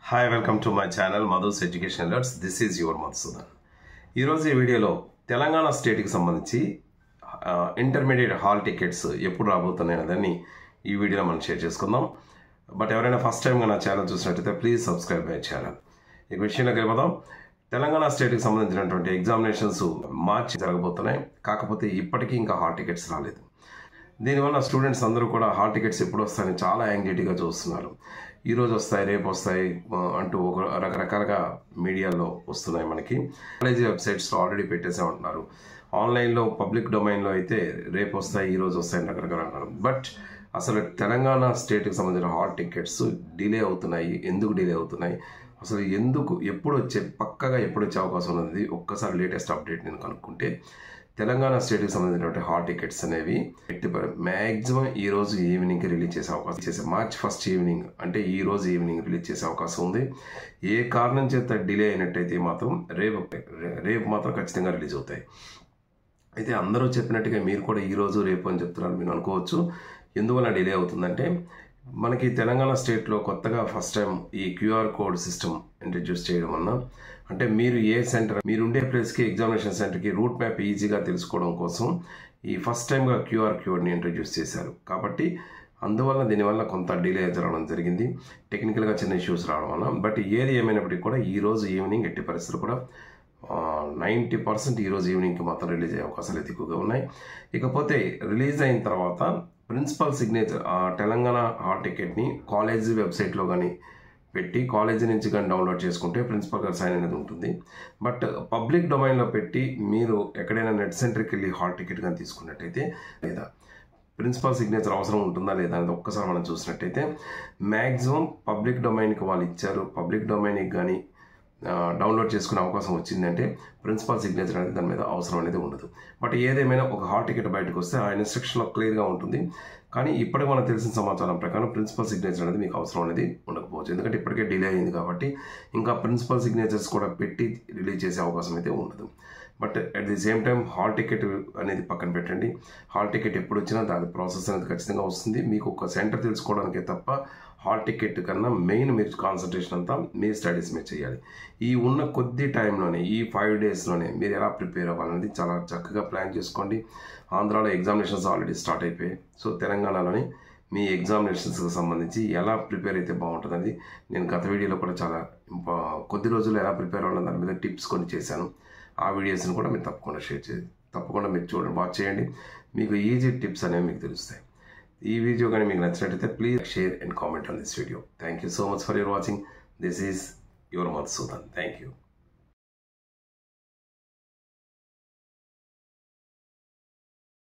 Hi welcome to my channel Madhu's education alerts. This is your Madhusudan. ఈరోజు ఈ వీడియోలో తెలంగాణ స్టేట్కి సంబంధించి ఇంటర్మీడియట్ హాల్ టికెట్స్ ఎప్పుడు రాబోతున్నాయి అదని ఈ వీడియోలో మనం షేర్ చేసుకుందాం. బట్ ఎవరైనా ఫస్ట్ టైంగా నా ఛానల్ చూసినట్టయితే ప్లీజ్ సబ్స్క్రైబ్ మై ఛానల్. ఈ విషయంలోకి వెళ్ళిపోదాం. తెలంగాణ స్టేట్కి సంబంధించినటువంటి ఎగ్జామినేషన్స్ మార్చి జరగబోతున్నాయి. కాకపోతే ఇప్పటికీ ఇంకా హాల్ టికెట్స్ రాలేదు. దీనివల్ల స్టూడెంట్స్ అందరూ కూడా హాల్ టికెట్స్ ఎప్పుడు వస్తాయని చాలా యాంగ్జైటీగా చూస్తున్నారు. ఈరోజు వస్తాయి, రేపు వస్తాయి అంటూ ఒక రకరకాలుగా మీడియాలో వస్తున్నాయి. మనకి కాలేజీ వెబ్సైట్స్లో ఆల్రెడీ పెట్టేసామంటున్నారు. ఆన్లైన్లో పబ్లిక్ డొమైన్లో అయితే రేపు వస్తాయి, ఈరోజు వస్తాయని రకరకాలు అంటున్నారు. బట్ అసలు తెలంగాణ స్టేట్కి సంబంధించిన హాల్ టికెట్స్ డిలే అవుతున్నాయి. ఎందుకు డిలే అవుతున్నాయి, అసలు ఎందుకు, ఎప్పుడు వచ్చే అవకాశం ఉన్నది ఒక్కసారి లేటెస్ట్ అప్డేట్ నేను కనుక్కుంటే తెలంగాణ స్టేట్కి సంబంధించినటువంటి హాల్ టికెట్స్ అనేవి మ్యాక్సిమం ఈ రోజు ఈవినింగ్కి రిలీజ్ చేసే అవకాశం, మార్చ్ 1 ఈవినింగ్ అంటే ఈ రోజు ఈవినింగ్ రిలీజ్ చేసే అవకాశం ఉంది. ఏ కారణం చేత డిలే అయినట్టయితే మాత్రం రేపు మాత్రం ఖచ్చితంగా రిలీజ్ అవుతాయి. అయితే అందరూ చెప్పినట్టుగా మీరు కూడా ఈరోజు రేపు అని చెప్తున్నారు. మీరు అనుకోవచ్చు ఎందువల్ల డిలే అవుతుందంటే, మనకి తెలంగాణ స్టేట్లో కొత్తగా ఫస్ట్ టైం ఈ క్యూఆర్ కోడ్ సిస్టమ్ ఇంట్రడ్యూస్ చేయడం వలన, అంటే మీరు ఏ సెంటర్, మీరు ఉండే ప్లేస్కి ఎగ్జామినేషన్ సెంటర్కి రూట్ మ్యాప్ ఈజీగా తెలుసుకోవడం కోసం ఈ ఫస్ట్ టైంగా క్యూఆర్ కోడ్ని ఇంట్రడ్యూస్ చేశారు. కాబట్టి అందువల్ల దీనివల్ల కొంత డిలే జరగడం జరిగింది, టెక్నికల్గా చిన్న ఇష్యూస్ రావడం వల్ల. బట్ ఏది ఏమైనప్పటికీ కూడా ఈరోజు ఈవినింగ్ ఎట్టి పరిస్థితులు కూడా 90% ఈరోజు ఈవినింగ్కి మాత్రం రిలీజ్ అయ్యే అవకాశాలు అయితే ఎక్కువగా ఉన్నాయి. ఇకపోతే రిలీజ్ అయిన తర్వాత ప్రిన్సిపల్ సిగ్నేచర్ తెలంగాణ హాల్ టికెట్ని కాలేజీ వెబ్సైట్లో కానీ పెట్టి కాలేజీ నుంచి కానీ డౌన్లోడ్ చేసుకుంటే ప్రిన్సిపల్ గారు సైన్ అనేది ఉంటుంది. బట్ పబ్లిక్ డొమైన్లో పెట్టి మీరు ఎక్కడైనా నెట్ సెంటర్కి వెళ్ళి హాల్ టికెట్ కానీ తీసుకున్నట్టయితే, లేదా ప్రిన్సిపల్ సిగ్నేచర్ అవసరం ఉంటుందా లేదా అనేది ఒక్కసారి మనం చూసినట్టయితే మ్యాక్సిమం పబ్లిక్ డొమైన్కి వాళ్ళు ఇచ్చారు. పబ్లిక్ డొమైన్కి కానీ డౌన్లోడ్ చేసుకునే అవకాశం వచ్చిందంటే ప్రిన్సిపల్ సిగ్నేచర్ అనేది దాని మీద అవసరం అనేది ఉండదు. బట్ ఏదేమైనా ఒక హాల్ టికెట్ బయటకు వస్తే ఆ ఇన్స్ట్రక్షన్లో క్లియర్గా ఉంటుంది. కానీ ఇప్పటికి మనకు తెలిసిన సమాచారం ప్రకారం ప్రిన్సిపల్ సిగ్నేచర్ అనేది మీకు అవసరం అనేది ఉండకపోవచ్చు. ఎందుకంటే ఇప్పటికే డిలే అయింది కాబట్టి ఇంకా ప్రిన్సిపల్ సిగ్నేచర్స్ కూడా పెట్టి రిలీజ్ చేసే అవకాశం అయితే ఉండదు. But at the same time hall ticket అనేది పక్కన పెట్టండి. హాల్ టికెట్ ఎప్పుడు వచ్చినా దాని ప్రాసెస్ అనేది ఖచ్చితంగా వస్తుంది. మీకు ఒక సెంటర్ తెలుసుకోవడానికే తప్ప హాల్ టికెట్ కన్నా మెయిన్ మీరు కాన్సన్ట్రేషన్ అంతా మీ స్టడీస్ మీద చేయాలి. ఈ ఉన్న కొద్ది టైంలోనే, ఈ 5 డేస్లోనే మీరు ఎలా ప్రిపేర్ అవ్వాలనేది చాలా చక్కగా ప్లాన్ చేసుకోండి. ఆంధ్రాలో ఎగ్జామినేషన్స్ ఆల్రెడీ స్టార్ట్ అయిపోయాయి. సో తెలంగాణలోని మీ ఎగ్జామినేషన్స్కి సంబంధించి ఎలా ప్రిపేర్ అయితే బాగుంటుందని నేను గత వీడియోలో కూడా చాలా కొద్ది రోజుల్లో ఎలా ప్రిపేర్ అవ్వాలని దాని మీద టిప్స్ కొన్ని చేశాను. ఆ వీడియోస్ని కూడా మీరు తప్పకుండా మీరు చూడండి, వాచ్ చేయండి. మీకు ఈజీ టిప్స్ అనేవి మీకు తెలుస్తాయి. ఈ వీడియో కానీ మీకు నచ్చినట్టయితే please share and comment on this video. Thank you so much for your watching. This is your Madhusudan. Thank you.